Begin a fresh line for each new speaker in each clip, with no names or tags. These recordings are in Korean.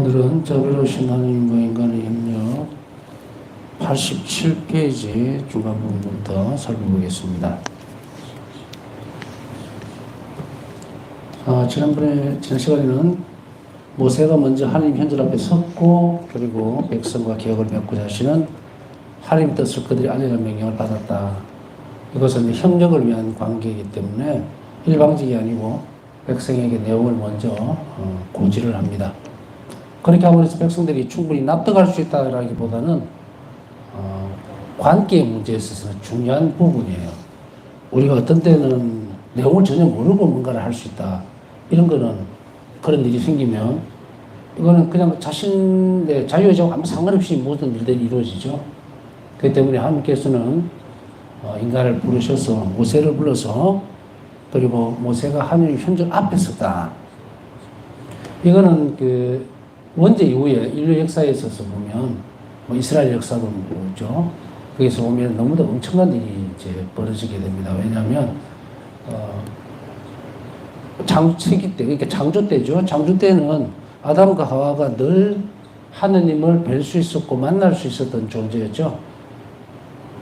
오늘은 자비로우신 하나님과 인간의 협력 87페이지 중간 부분부터 살펴보겠습니다. 지난 시간에는 모세가 먼저 하나님 현실 앞에 섰고, 그리고 백성과 계약을 맺고자 하시는 하나님 뜻을 그들이 알리라는 명령을 받았다. 이것은 협력을 위한 관계이기 때문에 일방적이 아니고 백성에게 내용을 먼저 고지를 합니다. 그렇게 함으로써 백성들이 충분히 납득할 수 있다라기보다는 관계의 문제에 있어서는 중요한 부분이에요. 우리가 어떤 때는 내용을 전혀 모르고 뭔가를 할 수 있다. 이런 거는 그런 일이 생기면 이거는 그냥 자신의 자유의지와 아무 상관없이 모든 일들이 이루어지죠. 그렇기 때문에 하나님께서는 인간을 부르셔서 모세를 불러서, 그리고 모세가 하나님 현존 앞에 섰다. 이거는 그 원죄 이후에 인류 역사에 있어서 보면 이스라엘 역사도 보죠. 거기서 보면 너무도 엄청난 일이 이제 벌어지게 됩니다. 왜냐하면 창세기 때, 그러니까 창조 때죠. 창조 때는 아담과 하와가 늘 하느님을 뵐 수 있었고 만날 수 있었던 존재였죠.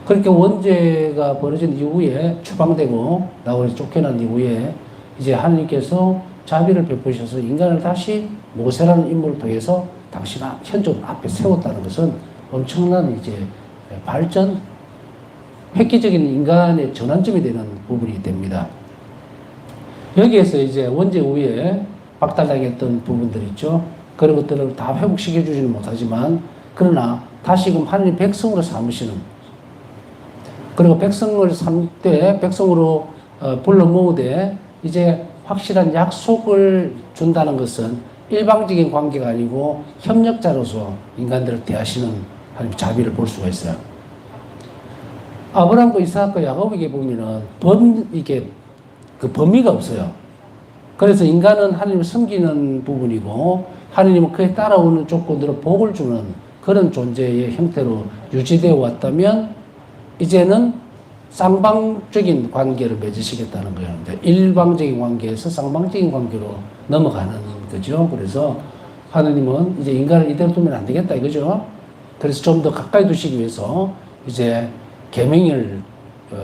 그렇게 원죄가 벌어진 이후에 추방되고 나홀에서 쫓겨난 이후에 이제 하느님께서 자비를 베푸셔서 인간을 다시 모세라는 인물을 통해서 당신 현존 앞에 세웠다는 것은 엄청난 이제 발전, 획기적인 인간의 전환점이 되는 부분이 됩니다. 여기에서 이제 원죄 후에 박탈당했던 부분들 있죠. 그런 것들을 다 회복시켜 주지는 못하지만, 그러나 다시금 하나님 백성으로 삼으시는, 그리고 백성을 삼을 때 백성으로 불러 모으되 이제 확실한 약속을 준다는 것은 일방적인 관계가 아니고 협력자로서 인간들을 대하시는 하나님의 자비를 볼 수가 있어요. 아브라함과 이삭과 야곱에게 보면은 이게 그 범위가 없어요. 그래서 인간은 하나님을 섬기는 부분이고, 하나님은 그에 따라오는 조건으로 복을 주는 그런 존재의 형태로 유지되어 왔다면, 이제는 쌍방적인 관계를 맺으시겠다는 거예요. 일방적인 관계에서 쌍방적인 관계로 넘어가는 거죠. 그래서 하나님은 이제 인간을 이대로 두면 안 되겠다 이거죠. 그래서 좀 더 가까이 두시기 위해서 이제 계명을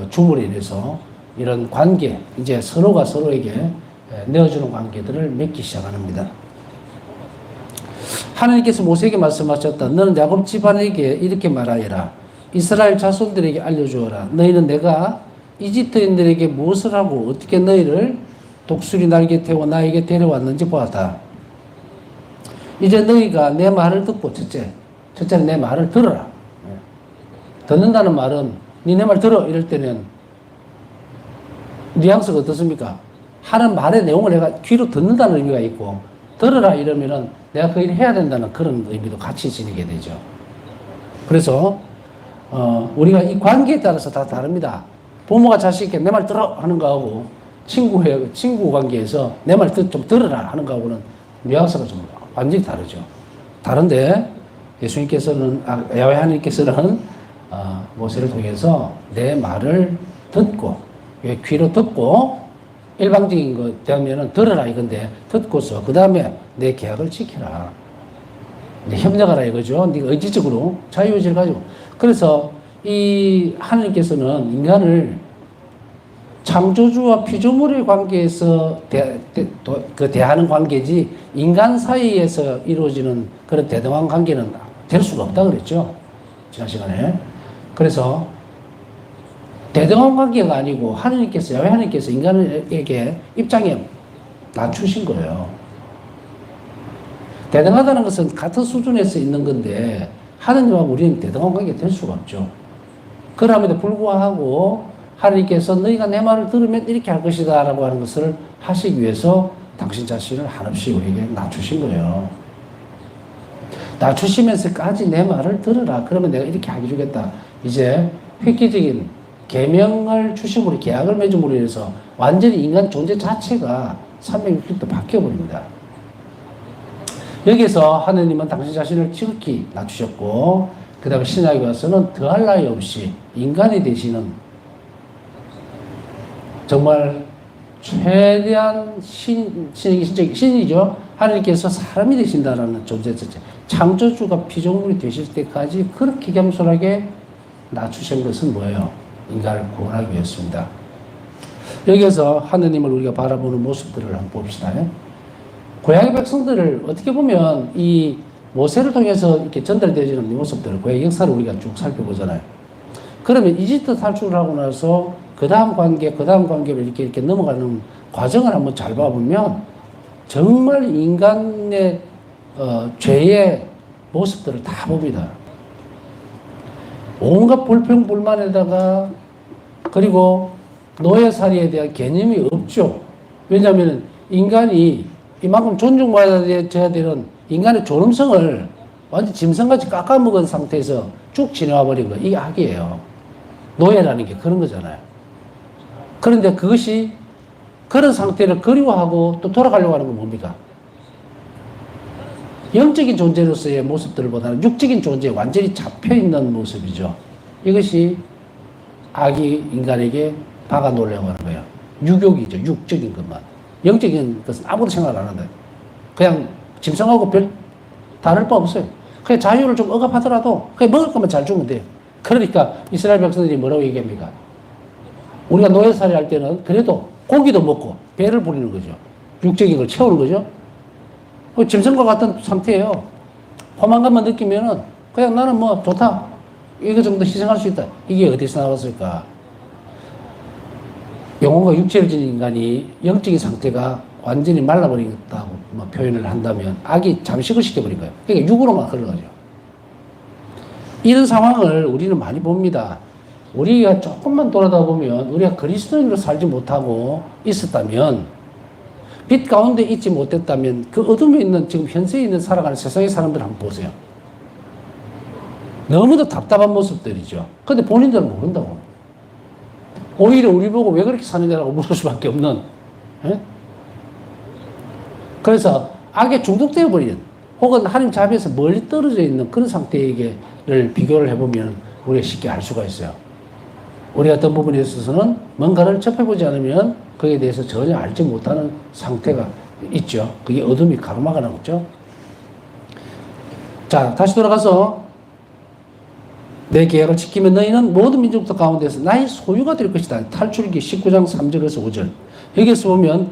줌으로 인해서 이런 관계, 이제 서로가 서로에게 내어주는 관계들을 맺기 시작합니다. 하나님께서 모세에게 말씀하셨다. 너는 야곱 집안에게 이렇게 말하여라. 이스라엘 자손들에게 알려주어라. 너희는 내가 이집트인들에게 무엇을 하고 어떻게 너희를 독수리 날개 태워 나에게 데려왔는지 보았다. 이제 너희가 내 말을 듣고, 첫째는 내 말을 들어라. 듣는다는 말은 니 내 말 들어 이럴 때는 뉘앙스가 어떻습니까? 하는 말의 내용을 내가 귀로 듣는다는 의미가 있고, 들어라 이러면은 내가 그 일을 해야 된다는 그런 의미도 같이 지니게 되죠. 그래서 우리가 이 관계에 따라서 다 다릅니다. 부모가 자식에게 내 말 들어 하는 거하고, 친구 관계에서 내 말 좀 들어라 하는 거하고는 뉘앙스가 좀 완전히 다르죠. 다른데 예수님께서는, 야훼 하나님께서는 모세를 통해서 내 말을 듣고, 귀로 듣고, 일방적인 것 되면은 들어라 이건데, 듣고서 그 다음에 내 계약을 지켜라. 협력하라 이거죠. 네가 의지적으로 자유의지를 가지고. 그래서 이 하나님께서는 인간을 창조주와 피조물의 관계에서 대하는 관계지, 인간 사이에서 이루어지는 그런 대등한 관계는 될 수가 없다 그랬죠. 지난 시간에. 그래서 대등한 관계가 아니고 하나님께서, 야훼 하나님께서 인간에게 입장에 낮추신 거예요. 대등하다는 것은 같은 수준에서 있는 건데, 하나님하고 우리는 대등한 관계가 될 수가 없죠. 그럼에도 불구하고 하나님께서 너희가 내 말을 들으면 이렇게 할 것이다 라고 하는 것을 하시기 위해서 당신 자신을 한없이 우리에게 낮추신 거예요. 낮추시면서까지 내 말을 들으라. 그러면 내가 이렇게 하게 주겠다. 이제 획기적인 계명을 주심으로, 계약을 맺음으로 인해서 완전히 인간 존재 자체가 360도 바뀌어버립니다. 여기서 하느님은 당신 자신을 지극히 낮추셨고, 그 다음에 신약에 와서는 더할 나위 없이 인간이 되시는 정말 최대한 신이죠. 하나님께서 사람이 되신다라는 존재 자체, 창조주가 피조물이 되실 때까지 그렇게 겸손하게 낮추신 것은 뭐예요? 인간을 구원하기 위해서입니다. 여기에서 하느님을 우리가 바라보는 모습들을 한번 봅시다. 고향의 백성들을 어떻게 보면 이 모세를 통해서 이렇게 전달되어지는 이 모습들을, 고향의 역사를 우리가 쭉 살펴보잖아요. 그러면 이집트 탈출을 하고 나서 그 다음 관계를 이렇게 넘어가는 과정을 한번 잘 봐보면 정말 인간의 죄의 모습들을 다 봅니다. 온갖 불평불만에다가, 그리고 노예살이에 대한 개념이 없죠. 왜냐하면 인간이 이만큼 존중받아야 되는 인간의 존엄성을 완전 짐승같이 깎아먹은 상태에서 쭉 지내와 버린 거, 이게 악이에요. 노예라는 게 그런 거잖아요. 그런데 그것이 그런 상태를 그리워하고 또 돌아가려고 하는 건 뭡니까? 영적인 존재로서의 모습들보다는 육적인 존재에 완전히 잡혀있는 모습이죠. 이것이 악이 인간에게 박아 놓으려고 하는 거예요. 유욕이죠. 육적인 것만. 영적인 것은 아무도 생각 안 한다. 그냥 짐승하고 별 다를 바 없어요. 그냥 자유를 좀 억압하더라도 그냥 먹을 것만 잘 주면 돼요. 그러니까 이스라엘 백성들이 뭐라고 얘기합니까? 우리가 노예살이 할 때는 그래도 고기도 먹고 배를 부리는 거죠. 육적인 걸 채우는 거죠. 짐승과 같은 상태예요. 포만감만 느끼면은 그냥 나는 뭐 좋다. 이거 정도 희생할 수 있다. 이게 어디서 나왔을까? 영혼과 육체를 지닌 인간이 영적인 상태가 완전히 말라버리겠다고 표현을 한다면 악이 잠식을 시켜버린 거예요. 그러니까 육으로만 흘러가죠. 이런 상황을 우리는 많이 봅니다. 우리가 조금만 돌아다 보면 우리가 그리스도인으로 살지 못하고 있었다면, 빛 가운데 있지 못했다면 그 어둠에 있는 지금 현세에 있는 살아가는 세상의 사람들 한번 보세요. 너무도 답답한 모습들이죠. 근데 본인들은 모른다고. 오히려 우리 보고 왜 그렇게 사느냐라고 물을 수밖에 없는. 에? 그래서 악에 중독되어 버린, 혹은 하나님 자비에서 멀리 떨어져 있는 그런 상태를 비교를 해보면 우리가 쉽게 알 수가 있어요. 우리 어떤 부분에 있어서는 뭔가를 접해보지 않으면 그에 대해서 전혀 알지 못하는 상태가 있죠. 그게 어둠이 가로막아 나오죠. 자, 다시 돌아가서 내 계약을 지키면 너희는 모든 민족들 가운데서 나의 소유가 될 것이다. 탈출기 19장 3절에서 5절. 여기서 보면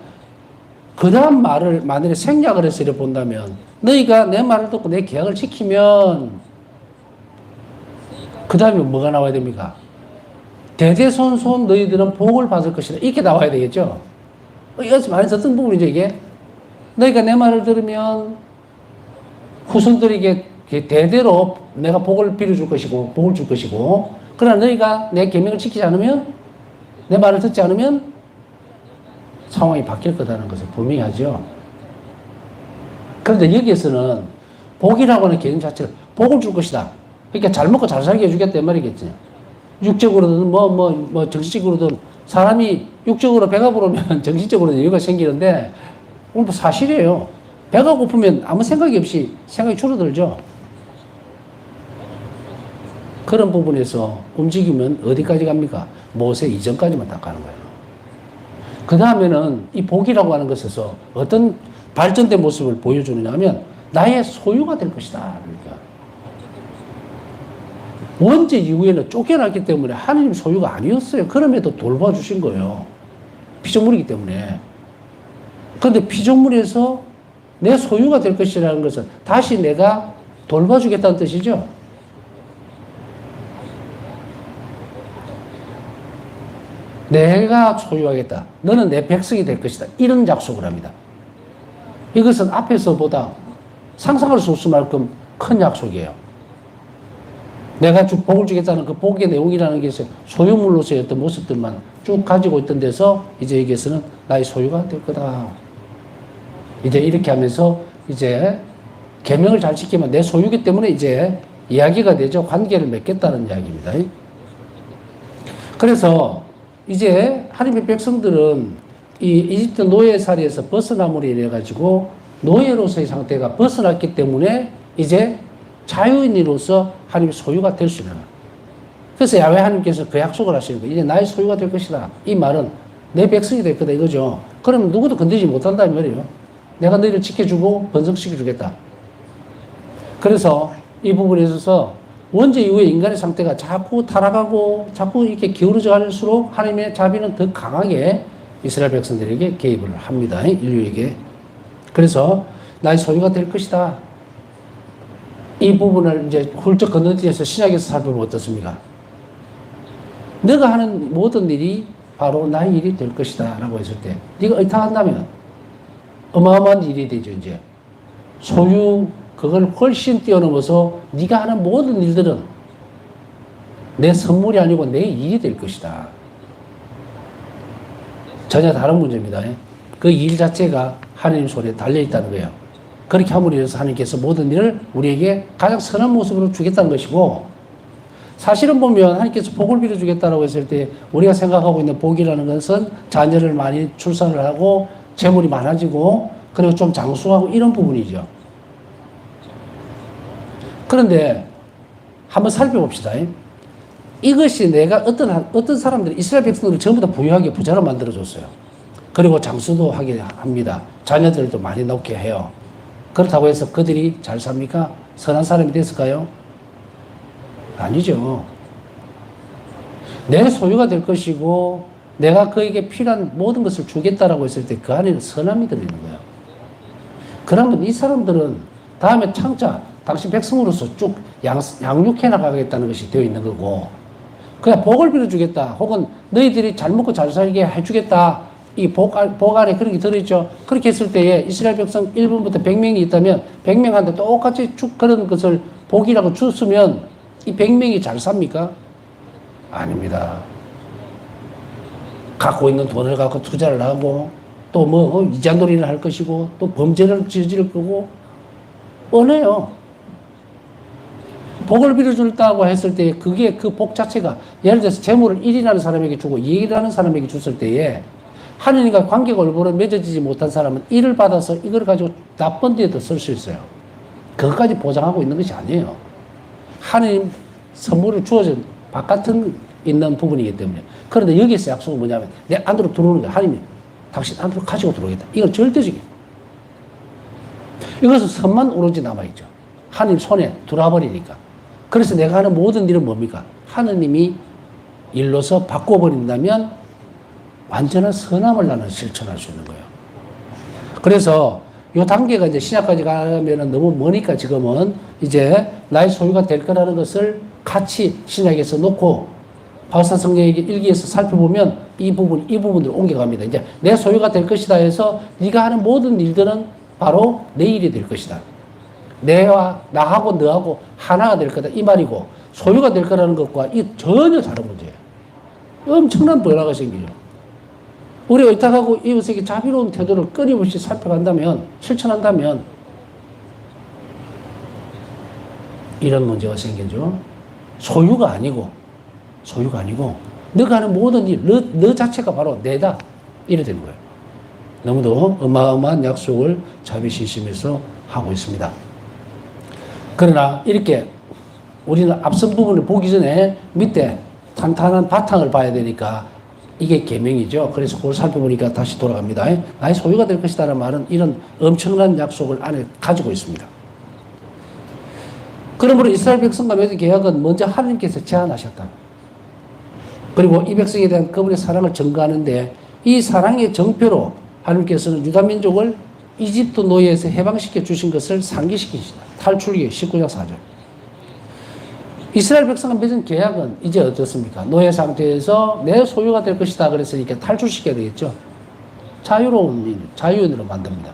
그 다음 말을 만일에 생략을 해서 이렇게 본다면, 너희가 내 말을 듣고 내 계약을 지키면, 그 다음에 뭐가 나와야 됩니까? 대대손손 너희들은 복을 받을 것이다. 이렇게 나와야 되겠죠. 여기서 많이 썼던 부분이죠, 이게. 너희가 내 말을 들으면 후손들에게 대대로 내가 복을 빌어줄 것이고 복을 줄 것이고, 그러나 너희가 내 계명을 지키지 않으면, 내 말을 듣지 않으면 상황이 바뀔 거다는 것을 분명히 하죠. 그런데 여기에서는 복이라고 하는 개념 자체를 복을 줄 것이다. 그러니까 잘 먹고 잘 살게 해주겠다 이 말이겠지. 육적으로든 정신적으로든, 사람이 육적으로 배가 부르면 정신적으로는 여유가 생기는데, 뭐 사실이에요. 배가 고프면 아무 생각이 없이 생각이 줄어들죠. 그런 부분에서 움직이면 어디까지 갑니까? 모세 이전까지만 딱 가는 거예요. 그 다음에는 이 복이라고 하는 것에서 어떤 발전된 모습을 보여주느냐 하면 나의 소유가 될 것이다. 그러니까 원죄 이후에는 쫓겨났기 때문에 하나님 소유가 아니었어요. 그럼에도 돌봐주신 거예요. 피조물이기 때문에. 그런데 피조물에서 내 소유가 될 것이라는 것은 다시 내가 돌봐주겠다는 뜻이죠. 내가 소유하겠다. 너는 내 백성이 될 것이다. 이런 약속을 합니다. 이것은 앞에서보다 상상할 수 없을 만큼 큰 약속이에요. 내가 복을 주겠다는 그 복의 내용이라는 게 소유물로서의 어떤 모습들만 쭉 가지고 있던 데서 이제 여기에서는 나의 소유가 될 거다. 이제 이렇게 하면서 이제 계명을 잘 지키면 내 소유기 때문에 이제 이야기가 되죠. 관계를 맺겠다는 이야기입니다. 그래서 이제 하나님의 백성들은 이 이집트 노예살이에서 벗어남으로 인해 가지고 노예로서의 상태가 벗어났기 때문에 이제 자유인으로서 하나님의 소유가 될 수 있는 거예요. 그래서 야훼 하나님께서 그 약속을 하시는 거예요. 이제 나의 소유가 될 것이다. 이 말은 내 백성이 될 거다 이거죠. 그러면 누구도 건드리지 못한다 이 말이에요. 내가 너희를 지켜주고 번성시켜주겠다. 그래서 이 부분에 있어서 원죄 이후에 인간의 상태가 자꾸 타락하고 자꾸 이렇게 기울어져 갈수록 하나님의 자비는 더 강하게 이스라엘 백성들에게 개입을 합니다. 인류에게. 그래서 나의 소유가 될 것이다. 이 부분을 이제 훌쩍 건너뛰어서 신약에서 살펴보면 어떻습니까? 너가 하는 모든 일이 바로 나의 일이 될 것이다 라고 했을 때 네가 의탁한다면 어마어마한 일이 되죠. 이제 소유 그걸 훨씬 뛰어넘어서 네가 하는 모든 일들은 내 선물이 아니고 내 일이 될 것이다. 전혀 다른 문제입니다. 그 일 자체가 하나님 손에 달려있다는 거예요. 그렇게 함으로 인해서 하나님께서 모든 일을 우리에게 가장 선한 모습으로 주겠다는 것이고, 사실은 보면 하나님께서 복을 빌어주겠다고 했을 때 우리가 생각하고 있는 복이라는 것은 자녀를 많이 출산을 하고 재물이 많아지고 그리고 좀 장수하고 이런 부분이죠. 그런데 한번 살펴봅시다. 이것이 내가 어떤 사람들이 이스라엘 백성들을 전부 다 부유하게 부자로 만들어줬어요. 그리고 장수도 하게 합니다. 자녀들도 많이 낳게 해요. 그렇다고 해서 그들이 잘 삽니까? 선한 사람이 됐을까요? 아니죠. 내 소유가 될 것이고 내가 그에게 필요한 모든 것을 주겠다라고 했을 때 그 안에는 선함이 들어있는 거예요. 그러면 이 사람들은 다음에 창자 당신 백성으로서 쭉 양육해 나가겠다는 것이 되어 있는 거고, 그냥 복을 빌어주겠다 혹은 너희들이 잘 먹고 잘 살게 해주겠다, 이 복 안에 그런 게 들어있죠. 그렇게 했을 때에 이스라엘 백성 1분부터 100명이 있다면 100명한테 똑같이 쭉 그런 것을 복이라고 줬으면 이 100명이 잘 삽니까? 아닙니다. 갖고 있는 돈을 갖고 투자를 하고 또 뭐 이자놀이를 할 것이고 또 범죄를 저지를 거고 뻔해요. 복을 빌어준다고 했을 때 그게 그 복 자체가 예를 들어서 재물을 1이라는 사람에게 주고 2라는 사람에게 줬을 때에 하느님과 관계가 올바로 맺어지지 못한 사람은 1을 받아서 이걸 가지고 나쁜 데에도 쓸 수 있어요. 그것까지 보장하고 있는 것이 아니에요. 하느님 선물을 주어진 바깥은 있는 부분이기 때문에. 그런데 여기서 약속은 뭐냐면 내 안으로 들어오는 거야. 하느님이 당신 안으로 가지고 들어오겠다. 이건 절대적이에요. 이것은 선만 오로지 남아있죠. 하느님 손에 들어와버리니까. 그래서 내가 하는 모든 일은 뭡니까? 하느님이 일로서 바꿔버린다면 완전한 선함을 나는 실천할 수 있는 거예요. 그래서 이 단계가 이제 신약까지 가면 너무 머니까 지금은 이제 나의 소유가 될 거라는 것을 같이 신약에서 놓고 바울사 성령에게 일기에서 살펴보면 이 부분들을 옮겨갑니다. 이제 내 소유가 될 것이다 해서 네가 하는 모든 일들은 바로 내 일이 될 것이다. 내와 나하고 너하고 하나가 될 거다 이 말이고, 소유가 될 거라는 것과 이 전혀 다른 문제예요. 엄청난 변화가 생기죠. 우리 의탁하고 이웃에게 자비로운 태도를 끊임없이 살펴간다면, 실천한다면 이런 문제가 생기죠. 소유가 아니고 너가 하는 모든 일, 너 자체가 바로 내다 이래 되는 거예요. 너무도 어마어마한 약속을 자비신심에서 하고 있습니다. 그러나 이렇게 우리는 앞선 부분을 보기 전에 밑에 탄탄한 바탕을 봐야 되니까 이게 계명이죠. 그래서 그걸 살펴보니까 다시 돌아갑니다. 나의 소유가 될 것이다라는 말은 이런 엄청난 약속을 안에 가지고 있습니다. 그러므로 이스라엘 백성과 맺은 계약은 먼저 하나님께서 제안하셨다. 그리고 이 백성에 대한 그분의 사랑을 증거하는데 이 사랑의 정표로 하나님께서는 유다 민족을 이집트 노예에서 해방시켜 주신 것을 상기시키시다. 탈출기 19장 4절. 이스라엘 백성과 맺은 계약은 이제 어떻습니까? 노예 상태에서 내 소유가 될 것이다 그랬으니까 탈출시켜야 되겠죠. 자유인으로 만듭니다.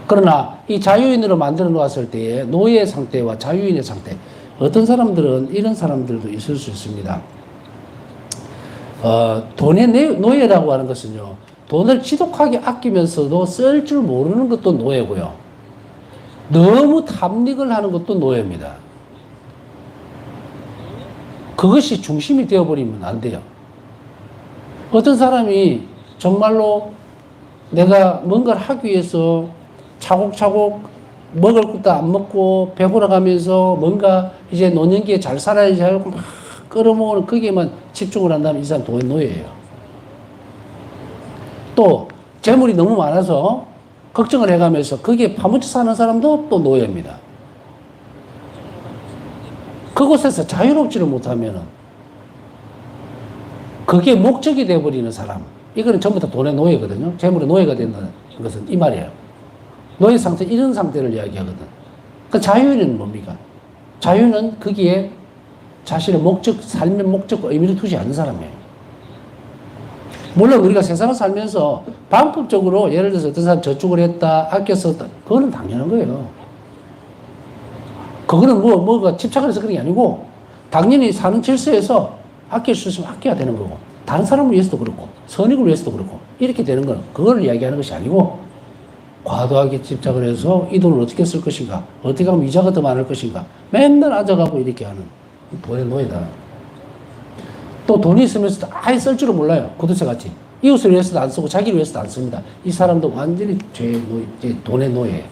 그러나 이 자유인으로 만들어 놓았을 때에 노예 상태와 자유인의 상태, 어떤 사람들은 이런 사람들도 있을 수 있습니다. 돈의 노예라고 하는 것은요, 돈을 지독하게 아끼면서도 쓸 줄 모르는 것도 노예고요. 너무 탐닉을 하는 것도 노예입니다. 그것이 중심이 되어버리면 안 돼요. 어떤 사람이 정말로 내가 뭔가를 하기 위해서 차곡차곡 먹을 것도 안 먹고 배고라가면서 뭔가 이제 노년기에 잘 살아야지 하고 막 끌어모으는 거기에만 집중을 한다면 이 사람 노예예요. 또 재물이 너무 많아서 걱정을 해가면서 거기에 파묻혀 사는 사람도 또 노예입니다. 그곳에서 자유롭지를 못하면은 그게 목적이 되어버리는 사람. 이거는 전부 다 돈의 노예거든요. 재물의 노예가 된다는 것은 이 말이에요. 노예 상태, 이런 상태를 이야기하거든. 그 자유는 뭡니까? 자유는 거기에 자신의 목적, 삶의 목적과 의미를 두지 않는 사람이에요. 물론 우리가 세상을 살면서 방법적으로 예를 들어서 어떤 사람 저축을 했다, 아껴 썼다, 그거는 당연한 거예요. 그거는 뭐가 집착을 해서 그런 게 아니고, 당연히 사는 질서에서 아낄 수 있으면 아껴야 되는 거고, 다른 사람을 위해서도 그렇고, 선익을 위해서도 그렇고, 이렇게 되는 건 그걸 이야기하는 것이 아니고, 과도하게 집착을 해서 이 돈을 어떻게 쓸 것인가, 어떻게 하면 이자가 더 많을 것인가, 맨날 앉아가고 이렇게 하는 돈의 노예다. 또 돈이 있으면서도 아예 쓸 줄을 몰라요. 구두쇠 같이. 이웃을 위해서도 안 쓰고 자기를 위해서도 안 씁니다. 이 사람도 완전히 돈의 노예예요.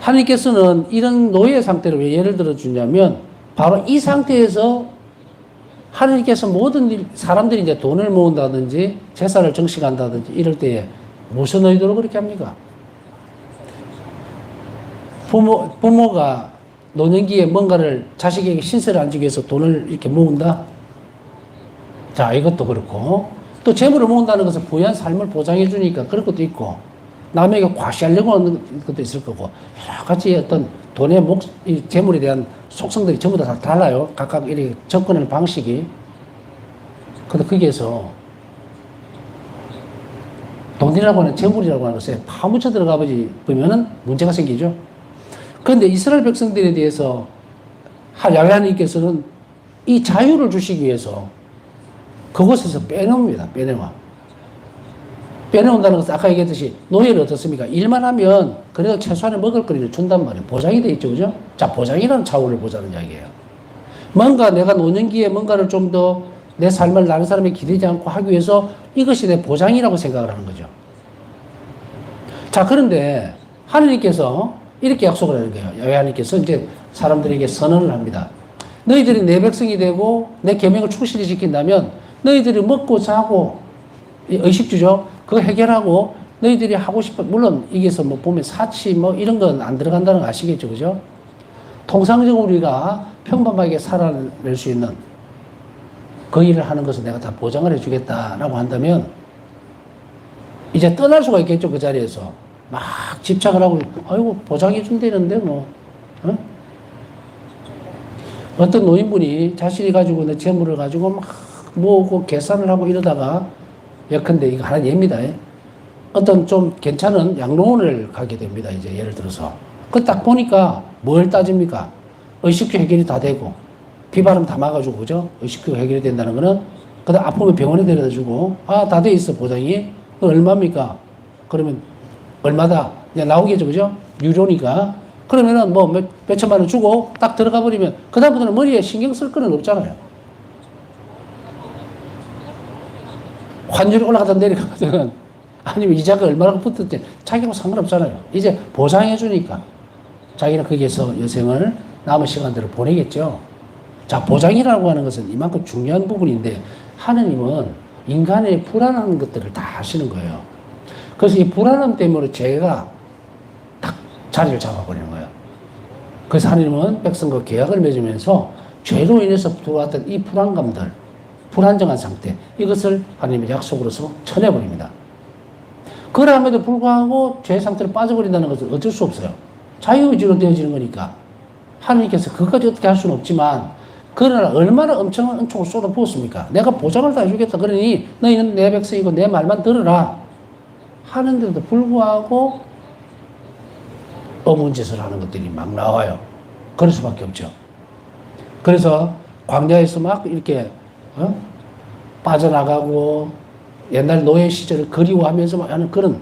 하나님께서는 이런 노예 상태를 왜 예를 들어 주냐면, 바로 이 상태에서 하나님께서 모든 사람들이 이제 돈을 모은다든지 재산을 정식한다든지 이럴 때에 무슨 의도로 그렇게 합니까? 부모가 노년기에 뭔가를 자식에게 신세를 안 지기 위해서 돈을 이렇게 모은다? 자, 이것도 그렇고, 또 재물을 모은다는 것은 부유한 삶을 보장해 주니까 그런 것도 있고, 남에게 과시하려고 하는 것도 있을 거고, 여러 가지 어떤 돈의 이 재물에 대한 속성들이 전부 다 달라요. 각각 이렇게 접근하는 방식이. 근데 거기에서 돈이라고 하는 재물이라고 하는 것에 파묻혀 들어가 보면은 문제가 생기죠. 그런데 이스라엘 백성들에 대해서 야훼 하나님께서는 이 자유를 주시기 위해서 그곳에서 빼놓습니다. 빼내온다는 것은 아까 얘기했듯이 노예를 어떻습니까? 일만 하면 그래도 최소한의 먹을 거리를 준단 말이에요. 보장이 돼 있죠. 그죠? 자, 보장이라는 차원을 보자는 이야기예요. 뭔가 내가 노년기에 뭔가를 좀 더 내 삶을 다른 사람이 기대지 않고 하기 위해서 이것이 내 보장이라고 생각을 하는 거죠. 자, 그런데 하나님께서 이렇게 약속을 하는 거예요. 야훼 하나님께서 이제 사람들에게 선언을 합니다. 너희들이 내 백성이 되고 내 계명을 충실히 지킨다면 너희들이 먹고 자고 의식주죠. 그거 해결하고 너희들이 하고 싶은, 물론 이게서 뭐 보면 사치 뭐 이런 건 안 들어간다는 거 아시겠죠. 그죠? 통상적으로 우리가 평범하게 살아낼 수 있는 그 일을 하는 것을 내가 다 보장을 해주겠다라고 한다면 이제 떠날 수가 있겠죠. 그 자리에서 막 집착을 하고, 아이고 보장해 준다는데 뭐 어떤 노인분이 자신이 가지고 있는 재물을 가지고 막 모으고 계산을 하고 이러다가, 예컨대 이거 하나 예입니다. 어떤 좀 괜찮은 양로원을 가게 됩니다. 이제 예를 들어서 그 딱 보니까 뭘 따집니까? 의식주 해결이 다 되고 비바람 다 막아주고, 그죠? 의식주 해결이 된다는 거는 그다음 아프면 병원에 데려다 주고, 아, 다 돼 있어 보장이. 얼마입니까? 그러면 얼마다 이제 나오겠죠, 그죠? 유료니까. 그러면은 뭐 몇 천만 원 주고 딱 들어가 버리면 그다음부터는 머리에 신경 쓸 거는 없잖아요. 환율이 올라가든 내려가든 아니면 이자가 얼마나 붙었든 자기하고 상관없잖아요. 이제 보상해 주니까 자기는 거기에서 여생을 남은 시간들을 보내겠죠. 자, 보장이라고 하는 것은 이만큼 중요한 부분인데 하느님은 인간의 불안한 것들을 다 아시는 거예요. 그래서 이 불안함 때문에 죄가 딱 자리를 잡아버리는 거예요. 그래서 하느님은 백성과 계약을 맺으면서 죄로 인해서 들어왔던 이 불안감들, 불안정한 상태, 이것을 하나님의 약속으로서 쳐내버립니다. 그럼에도 불구하고 죄 상태로 빠져버린다는 것은 어쩔 수 없어요. 자유의지로 되어지는 거니까 하나님께서 그것까지 어떻게 할 수는 없지만, 그러나 얼마나 엄청난 은총을 쏟아 부었습니까? 내가 보장을 다 해주겠다. 그러니 너희는 내 백성이고 내 말만 들으라 하는데도 불구하고 어문짓을 하는 것들이 막 나와요. 그럴 수밖에 없죠. 그래서 광야에서 막 이렇게 빠져나가고 옛날 노예 시절을 그리워하면서 막 하는 그런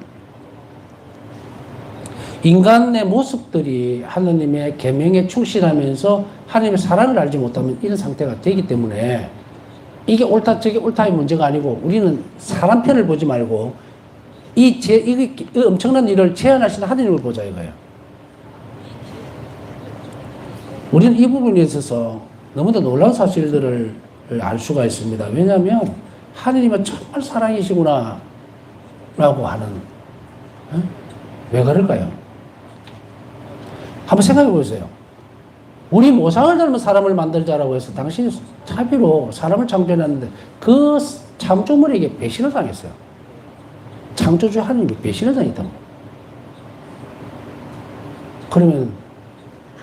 인간의 모습들이 하느님의 계명에 충실하면서 하느님의 사랑을 알지 못하면 이런 상태가 되기 때문에 이게 옳다 저게 옳다의 문제가 아니고, 우리는 사람 편을 보지 말고 이 엄청난 일을 제안하시는 하느님을 보자 이거예요. 우리는 이 부분에 있어서 너무나 놀라운 사실들을 알 수가 있습니다. 왜냐하면 하느님은 정말 사랑이시구나. 라고 하는, 어? 왜 그럴까요? 한번 생각해 보세요. 우리 모상을 닮은 사람을 만들자라고 해서 당신이 자비로 사람을 창조해놨는데 그 창조물에게 배신을 당했어요. 창조주 하나님이 배신을 당했다고. 그러면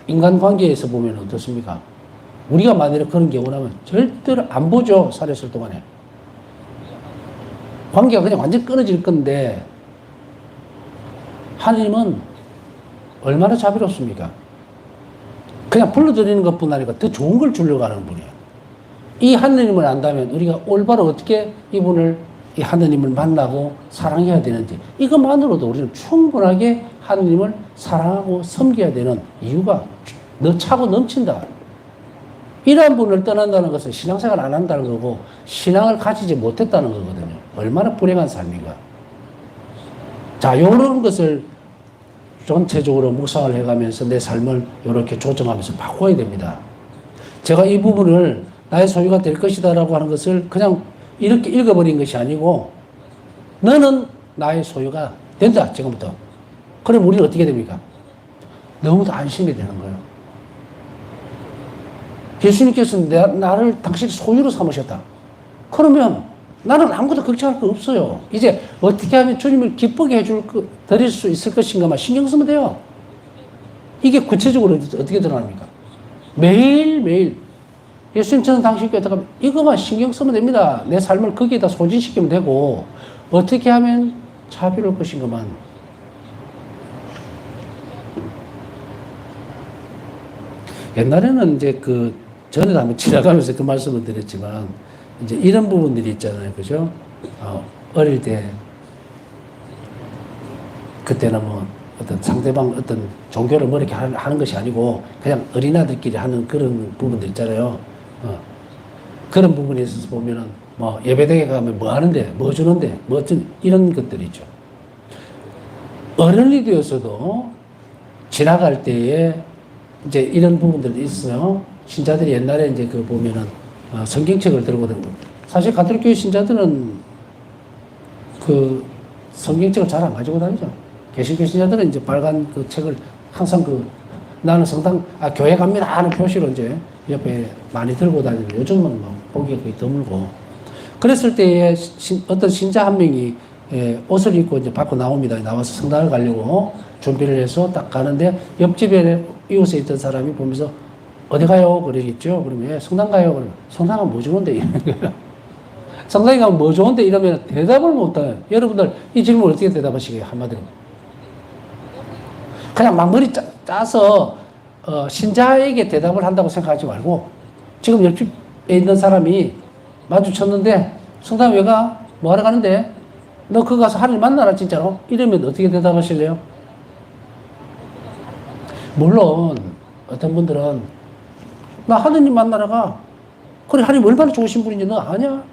인간관계에서 보면 어떻습니까? 우리가 만약에 그런 경우라면 절대로 안 보죠. 살았을 동안에. 관계가 그냥 완전 끊어질 건데 하나님은 얼마나 자비롭습니까? 그냥 불러들이는 것뿐 아니라 더 좋은 걸 주려고 하는 분이에요. 이 하나님을 안다면 우리가 올바로 어떻게 이분을, 이 하나님을 만나고 사랑해야 되는지 이것만으로도 우리는 충분하게 하나님을 사랑하고 섬겨야 되는 이유가 너 차고 넘친다. 이러한 분을 떠난다는 것은 신앙생활 안 한다는 거고 신앙을 가지지 못했다는 거거든요. 얼마나 불행한 삶인가. 자, 이런 것을 전체적으로 묵상을 해가면서 내 삶을 이렇게 조정하면서 바꿔야 됩니다. 제가 이 부분을 나의 소유가 될 것이다 라고 하는 것을 그냥 이렇게 읽어버린 것이 아니고 너는 나의 소유가 된다 지금부터. 그럼 우리는 어떻게 됩니까? 너무도 안심이 되는 거예요. 예수님께서는 나를 당신의 소유로 삼으셨다. 그러면 나는 아무것도 걱정할 거 없어요. 이제 어떻게 하면 주님을 기쁘게 드릴 수 있을 것인가만 신경 쓰면 돼요. 이게 구체적으로 어떻게 드러납니까? 매일매일 예수님처럼 당신께 들어가면 이것만 신경 쓰면 됩니다. 내 삶을 거기에다 소진시키면 되고 어떻게 하면 자비로울 것인가만. 옛날에는 이제 전에도 한번 지나가면서 그 말씀을 드렸지만 이제 이런 부분들이 있잖아요. 그죠? 어릴 때, 그때는 뭐 어떤 상대방 어떤 종교를 뭐 이렇게 하는 것이 아니고 그냥 어린아들끼리 하는 그런 부분들 있잖아요. 그런 부분에 있어서 보면은 뭐 예배당에 가면 뭐 하는데, 뭐 주는데, 뭐 어떤 이런 것들이 있죠. 어른이 되어서도 지나갈 때에 이제 이런 부분들이 있어요. 신자들이 옛날에 이제 보면은 성경책을 들고 다니고 사실 가톨릭교회 신자들은 성경책을 잘 안 가지고 다니죠. 개신교 신자들은 이제 빨간 책을 항상 나는 성당, 교회 갑니다 하는 표시로 이제 옆에 많이 들고 다니는데 요즘은 뭐 보기가 거의 드물고. 그랬을 때에 어떤 신자 한 명이 옷을 입고 이제 밖으로 나옵니다. 나와서 성당을 가려고 준비를 해서 딱 가는데 옆집에 이웃에 있던 사람이 보면서 어디 가요? 그러겠죠. 그러면 성당 가요. 그러면 성당은 뭐 좋은데? 이러는 거예요. 성당에 가면 뭐 좋은데? 이러면 대답을 못 해요. 여러분들 이 질문 어떻게 대답하시게요? 한마디로. 그냥 막 머리 짜서 신자에게 대답을 한다고 생각하지 말고 지금 옆집에 있는 사람이 마주쳤는데 성당 왜 가? 뭐 하러 가는데? 너 그거 가서 하나님 만나라 진짜로? 이러면 어떻게 대답하실래요? 물론 어떤 분들은 나 하느님 만나러 가. 그래 하나님 얼마나 좋으신 분인지 너 아냐?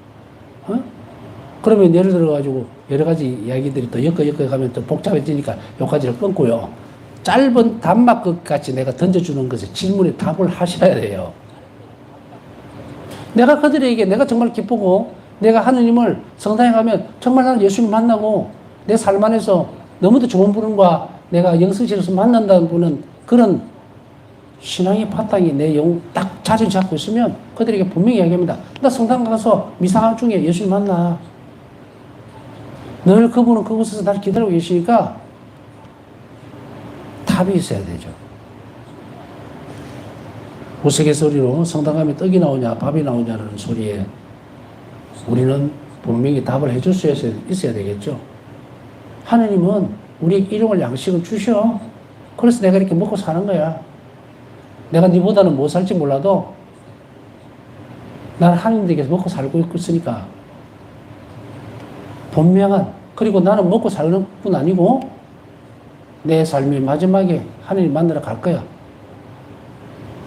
그러면 예를 들어가지고 여러 가지 이야기들이 또 엮어 가면 또 복잡해지니까 여기까지를 끊고요. 짧은 단막 같이 내가 던져주는 것에 질문에 답을 하셔야 돼요. 내가 그들에게 내가 정말 기쁘고 내가 하느님을 성당에 가면 정말 나는 예수님 만나고 내 삶 안에서 너무도 좋은 분과 내가 영성실에서 만난다는 분은 그런 신앙의 바탕이 내 영 딱 자리 잡고 있으면 그들에게 분명히 이야기합니다. 나 성당 가서 미사 중에 예수님 만나. 늘 그분은 그곳에서 나를 기다리고 계시니까 답이 있어야 되죠. 우스갯소리로 성당 가면 떡이 나오냐 밥이 나오냐는 소리에 우리는 분명히 답을 해줄 수 있어야 되겠죠. 하느님은 우리에게 일용할 양식을 주셔. 그래서 내가 이렇게 먹고 사는 거야. 내가 니보다는 못 살지 몰라도 나는 하느님께서 먹고 살고 있으니까 분명한, 그리고 나는 먹고 사는 뿐 아니고 내 삶의 마지막에 하느님 만나러 갈 거야.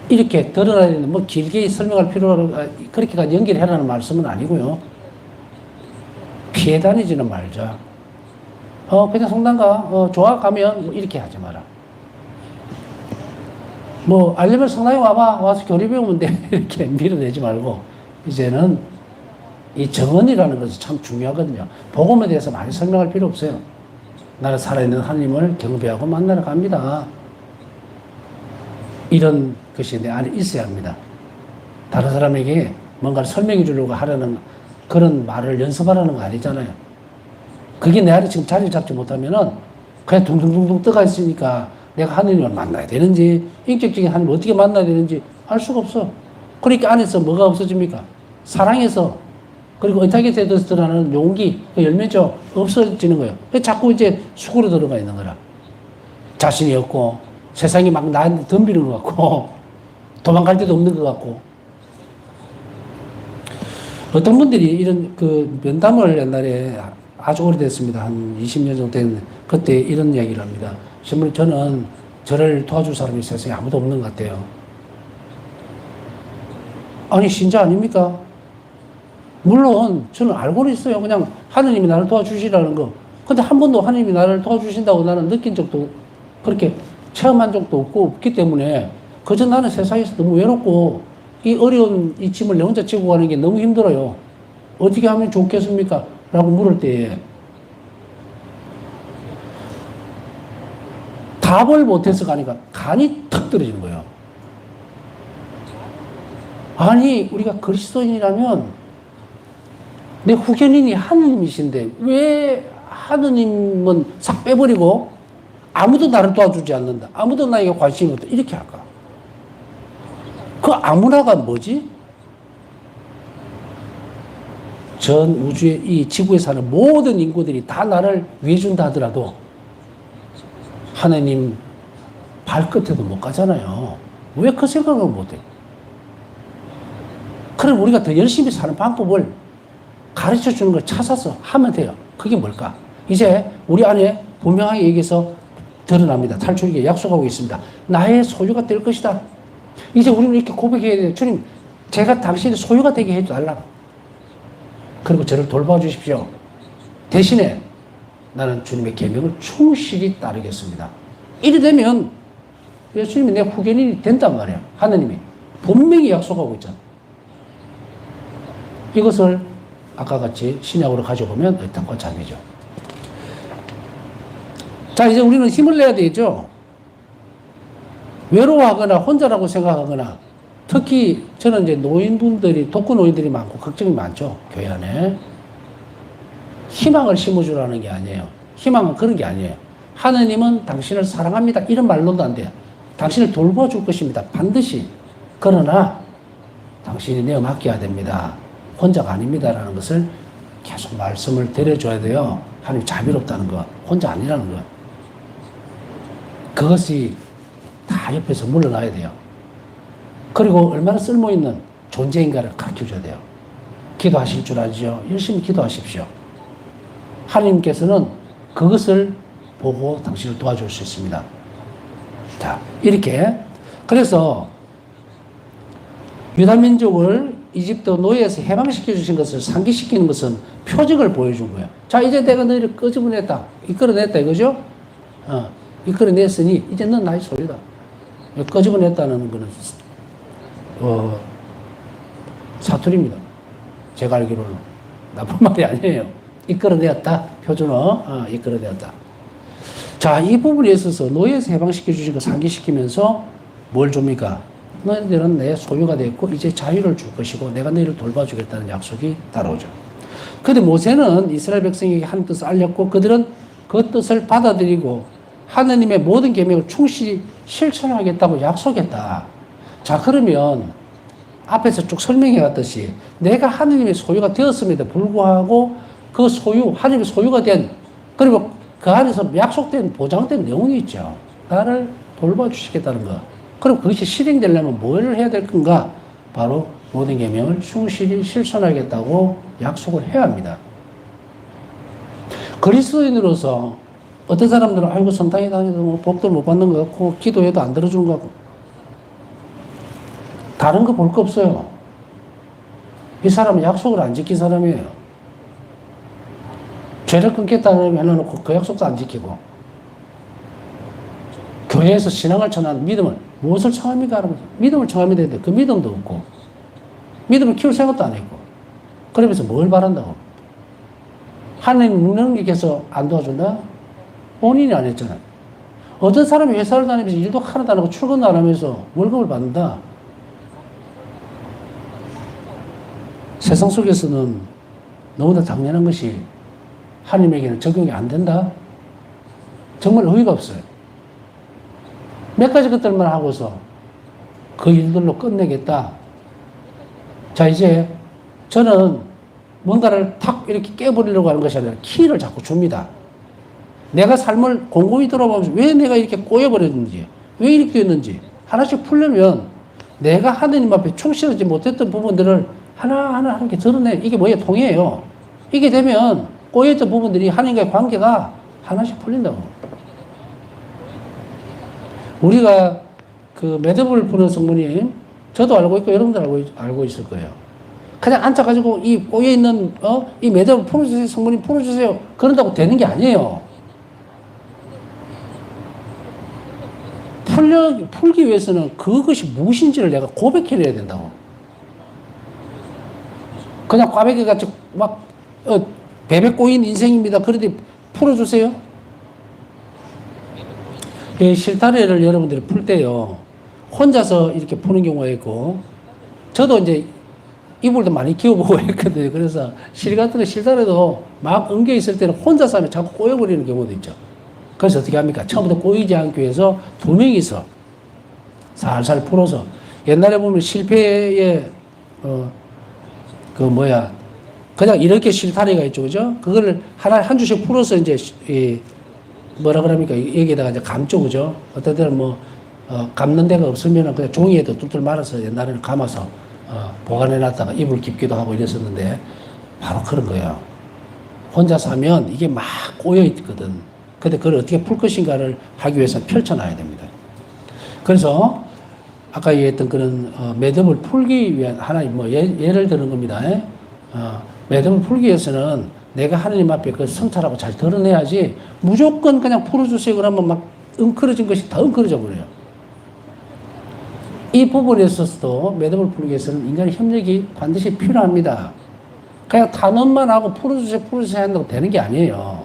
이렇게 드러나야 되는, 뭐 길게 설명할 필요가 그렇게까지 연결해라는 말씀은 아니고요. 피해 다니지는 말자. 그냥 성당 가. 좋아 가면 뭐 이렇게 하지 마라. 뭐 알려면 성당에 와봐. 와서 교리 배우면 돼. 이렇게 밀어내지 말고 이제는 이 정언이라는 것이 참 중요하거든요. 복음에 대해서 많이 설명할 필요 없어요. 나는 살아있는 하나님을 경배하고 만나러 갑니다. 이런 것이 내 안에 있어야 합니다. 다른 사람에게 뭔가를 설명해 주려고 하려는 그런 말을 연습하라는 거 아니잖아요. 그게 내 안에 지금 자리 잡지 못하면은 그냥 둥둥둥둥 떠가 있으니까 내가 하느님을 만나야 되는지, 인격적인 하나님을 어떻게 만나야 되는지 알 수가 없어. 그러니까 안에서 뭐가 없어집니까? 사랑에서, 그리고 의탁에 드러나는 용기, 그 열매죠. 없어지는 거예요. 자꾸 이제 숙으로 들어가 있는 거라. 자신이 없고, 세상이 막 나한테 덤비는 것 같고, 도망갈 데도 없는 것 같고. 어떤 분들이 이런 그 면담을 옛날에 아주 오래됐습니다. 한 20년 정도 된 그때 이런 이야기를 합니다. 저는 저를 도와줄 사람이 세상에 아무도 없는 것 같아요. 아니, 신자 아닙니까? 물론 저는 알고는 있어요. 그냥 하느님이 나를 도와주시라는 거. 근데 한 번도 하느님이 나를 도와주신다고 나는 느낀 적도, 그렇게 체험한 적도 없기 때문에 그저 나는 세상에서 너무 외롭고 이 어려운 이 짐을 내 혼자 지고 가는 게 너무 힘들어요. 어떻게 하면 좋겠습니까? 라고 물을 때에 답을 못해서 가니까 간이 턱 떨어지는 거예요. 아니, 우리가 그리스도인이라면 내 후견인이 하느님이신데 왜 하느님은 싹 빼버리고 아무도 나를 도와주지 않는다, 아무도 나에게 관심이 없다, 이렇게 할까? 그 아무나가 뭐지? 전 우주의 이 지구에 사는 모든 인구들이 다 나를 위해준다 하더라도 하느님 발끝에도 못 가잖아요. 왜 그 생각을 못해요? 그럼 우리가 더 열심히 사는 방법을 가르쳐 주는 걸 찾아서 하면 돼요. 그게 뭘까? 이제 우리 안에 분명하게 얘기해서 드러납니다. 탈출기에 약속하고 있습니다. 나의 소유가 될 것이다. 이제 우리는 이렇게 고백해야 돼요. 주님, 제가 당신의 소유가 되게 해달라. 그리고 저를 돌봐주십시오. 대신에 나는 주님의 계명을 충실히 따르겠습니다. 이래 되면 예수님이 내 후견인이 된단 말이에요. 하느님이 분명히 약속하고 있잖아. 이것을 아까 같이 신약으로 가져보면 의탁과 잠이죠. 자, 이제 우리는 힘을 내야 되죠. 외로워하거나 혼자라고 생각하거나, 특히 저는 이제 노인분들이, 독거 노인들이 많고 걱정이 많죠. 교회 안에. 희망을 심어주라는 게 아니에요. 희망은 그런 게 아니에요. 하느님은 당신을 사랑합니다, 이런 말로도 안 돼요. 당신을 돌봐줄 것입니다, 반드시. 그러나 당신이 내어 맡겨야 됩니다. 혼자가 아닙니다라는 것을 계속 말씀을 드려줘야 돼요. 하나님 자비롭다는 것, 혼자 아니라는 것. 그것이 다 옆에서 물러나야 돼요. 그리고 얼마나 쓸모있는 존재인가를 가르쳐줘야 돼요. 기도하실 줄 알죠? 열심히 기도하십시오. 하나님께서는 그것을 보고 당신을 도와줄 수 있습니다. 자, 이렇게. 그래서 유다민족을 이집트 노예에서 해방시켜 주신 것을 상기시키는 것은 표적을 보여준 거예요. 자, 이제 내가 너희를 끄집어냈다, 이끌어냈다, 이거죠? 이끌어냈으니 이제 넌 나의 소유다. 끄집어냈다는 것은 사투리입니다. 제가 알기로는 나쁜 말이 아니에요. 이끌어내었다, 표준어. 이끌어내었다. 자, 이 부분에 있어서 노예에서 해방시켜 주신 거 상기시키면서 뭘 줍니까? 너희들은 내 소유가 됐고 이제 자유를 줄 것이고 내가 너희를 돌봐주겠다는 약속이 따라오죠. 그런데 모세는 이스라엘 백성에게 하나님 뜻을 알렸고 그들은 그 뜻을 받아들이고 하느님의 모든 계명을 충실히 실천하겠다고 약속했다. 자, 그러면 앞에서 쭉 설명해 왔듯이 내가 하느님의 소유가 되었음에도 불구하고 그 소유, 하느님의 소유가 된, 그리고 그 안에서 약속된, 보장된 내용이 있죠. 나를 돌봐주시겠다는 것. 그럼 그것이 실행되려면 뭘 해야 될 건가? 바로 모든 계명을 충실히 실천하겠다고 약속을 해야 합니다. 그리스도인으로서 어떤 사람들은 아이고 성당에 다녀도 뭐 복도 못 받는 것 같고 기도해도 안 들어주는 것 같고 다른 거 볼 거 없어요. 이 사람은 약속을 안 지킨 사람이에요. 죄를 끊겠다는 해놓고 그 약속도 안 지키고 교회에서 신앙을 청하는 믿음을 무엇을 청합니까? 믿음을 청하면 되는데 그 믿음도 없고 믿음을 키울 생각도 안 했고 그러면서 뭘 바란다고? 하나님 무능력해서 안 도와준다? 본인이 안 했잖아요. 어떤 사람이 회사를 다니면서 일도 하나도 안 하고 출근도 안 하면서 월급을 받는다? 세상 속에서는 너무나 당연한 것이 하나님에게는 적용이 안 된다? 정말 의의가 없어요. 몇 가지 것들만 하고서 그 일들로 끝내겠다. 자, 이제 저는 뭔가를 탁 이렇게 깨버리려고 하는 것이 아니라 키를 자꾸 줍니다. 내가 삶을 곰곰이 들어보면서 왜 내가 이렇게 꼬여버렸는지, 왜 이렇게 됐는지 하나씩 풀려면 내가 하나님 앞에 충실하지 못했던 부분들을 하나하나 함께 드러내. 이게 뭐예요? 통해요. 이게 되면 꼬여있던 부분들이 하나님과의 관계가 하나씩 풀린다고. 우리가 그 매듭을 푸는 성모님, 저도 알고 있고 여러분들 알고 있을 거예요. 그냥 앉아가지고 이 꼬여있는, 이 매듭을 풀어주세요. 성모님 풀어주세요. 그런다고 되는 게 아니에요. 풀기 위해서는 그것이 무엇인지를 내가 고백해내야 된다고. 그냥 꽈배기같이 막, 베베 꼬인 인생입니다. 그런데 풀어주세요. 이 실타래를 여러분들이 풀 때요, 혼자서 이렇게 푸는 경우가 있고, 저도 이제 이불도 많이 키워보고 했거든요. 그래서 실 같은 거 실타래도 막 엉겨 있을 때는 혼자서 하면 자꾸 꼬여버리는 경우도 있죠. 그래서 어떻게 합니까? 처음부터 꼬이지 않기 위해서 두 명이서 살살 풀어서, 옛날에 보면 실패의, 그냥 이렇게 실타래가 있죠. 그죠? 그거를 한 주씩 풀어서 이제, 뭐라 그럽니까? 여기에다가 이제 감죠. 그죠? 어떤 때는 감는 데가 없으면 그냥 종이에도 뚫뚫 말아서 옛날에는 감아서, 보관해 놨다가 이불 깊기도 하고 이랬었는데, 바로 그런 거예요. 혼자서 하면 이게 막 꼬여 있거든. 근데 그걸 어떻게 풀 것인가를 하기 위해서는 펼쳐놔야 됩니다. 그래서, 아까 얘기했던 그런, 매듭을 풀기 위한 하나의 예를 드는 겁니다. 매듭을 풀기 위해서는 내가 하나님 앞에 그 성찰하고 잘 드러내야지, 무조건 그냥 풀어주세요. 그러면 막 엉클어진 것이 더 엉클어져 버려요. 이 부분에 있어서도 매듭을 풀기 위해서는 인간의 협력이 반드시 필요합니다. 그냥 단언만 하고 풀어주세요 한다고 되는 게 아니에요.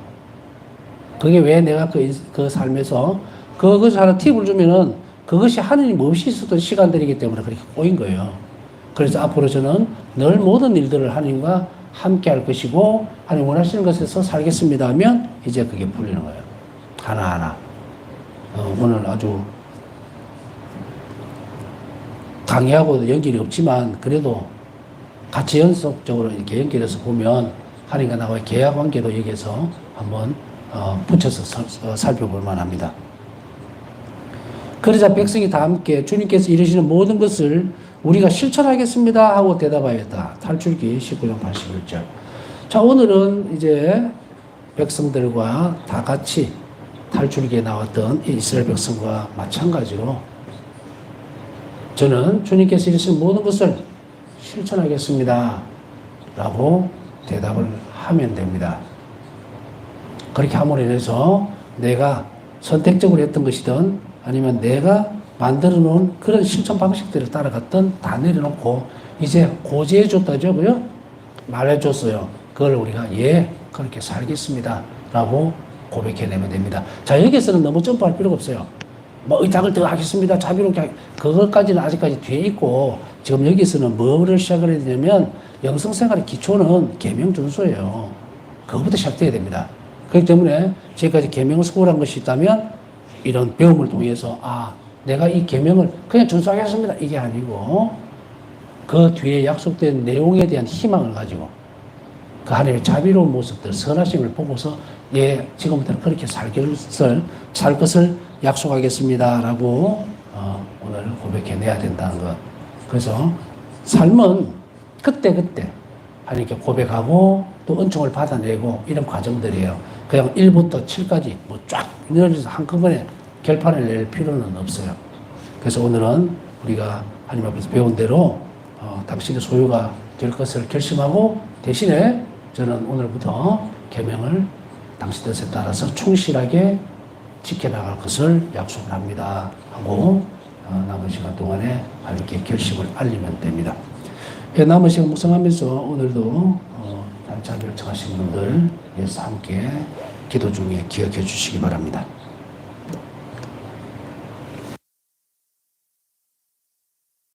그게 왜 내가 그 삶에서 그것을 하나 팁을 주면은 그것이 하나님 없이 있었던 시간들이기 때문에 그렇게 꼬인 거예요. 그래서 앞으로 저는 늘 모든 일들을 하나님과 함께 할 것이고 하나님 원하시는 것에서 살겠습니다 하면 이제 그게 풀리는 거예요. 하나하나. 오늘 아주 강의하고도 연결이 없지만 그래도 같이 연속적으로 이렇게 연결해서 보면 하나님과 나와의 계약 관계도 여기에서 한번 붙여서 살펴볼 만합니다. 그러자 백성이 다 함께 주님께서 이루시는 모든 것을 우리가 실천하겠습니다 하고 대답하였다. 탈출기 19장 81절. 자, 오늘은 이제 백성들과 다 같이 탈출기에 나왔던 이스라엘 백성과 마찬가지로 저는 주님께서 이루신 모든 것을 실천하겠습니다 라고 대답을 하면 됩니다. 그렇게 함으로 인해서 내가 선택적으로 했던 것이든 아니면 내가 만들어 놓은 그런 실천 방식들을 따라갔던 다 내려놓고 이제 고지해 줬다죠. 그죠? 말해줬어요. 그걸 우리가 그렇게 살겠습니다 라고 고백해내면 됩니다. 자, 여기에서는 너무 점프할 필요가 없어요. 의탁을 더 하겠습니다. 자비롭게 그것까지는 아직까지 뒤에 있고 지금 여기서는 뭐를 시작을 해야 되냐면 영성생활의 기초는 계명 준수예요. 그것부터 시작돼야 됩니다. 그렇기 때문에 지금까지 계명을 수고한 것이 있다면 이런 배움을 통해서 내가 이 계명을 그냥 준수하겠습니다 이게 아니고 그 뒤에 약속된 내용에 대한 희망을 가지고 그 하나님의 자비로운 모습들 선하심을 보고서 지금부터는 그렇게 살 것을 약속하겠습니다 라고 오늘 고백해내야 된다는 것. 그래서 삶은 그때그때 하나님께 고백하고 또 은총을 받아내고 이런 과정들이에요. 그냥 1부터 7까지 쫙 늘어져서 한꺼번에 결판을 낼 필요는 없어요. 그래서 오늘은 우리가 하나님 앞에서 배운 대로 당신의 소유가 될 것을 결심하고 대신에 저는 오늘부터 계명을 당신 뜻에 따라서 충실하게 지켜나갈 것을 약속을 합니다 하고 남은 시간 동안에 하나님께 결심을 알리면 됩니다. 남은 시간 묵상하면서 오늘도 단차 결정하신 분들 위해서 함께 기도 중에 기억해 주시기 바랍니다.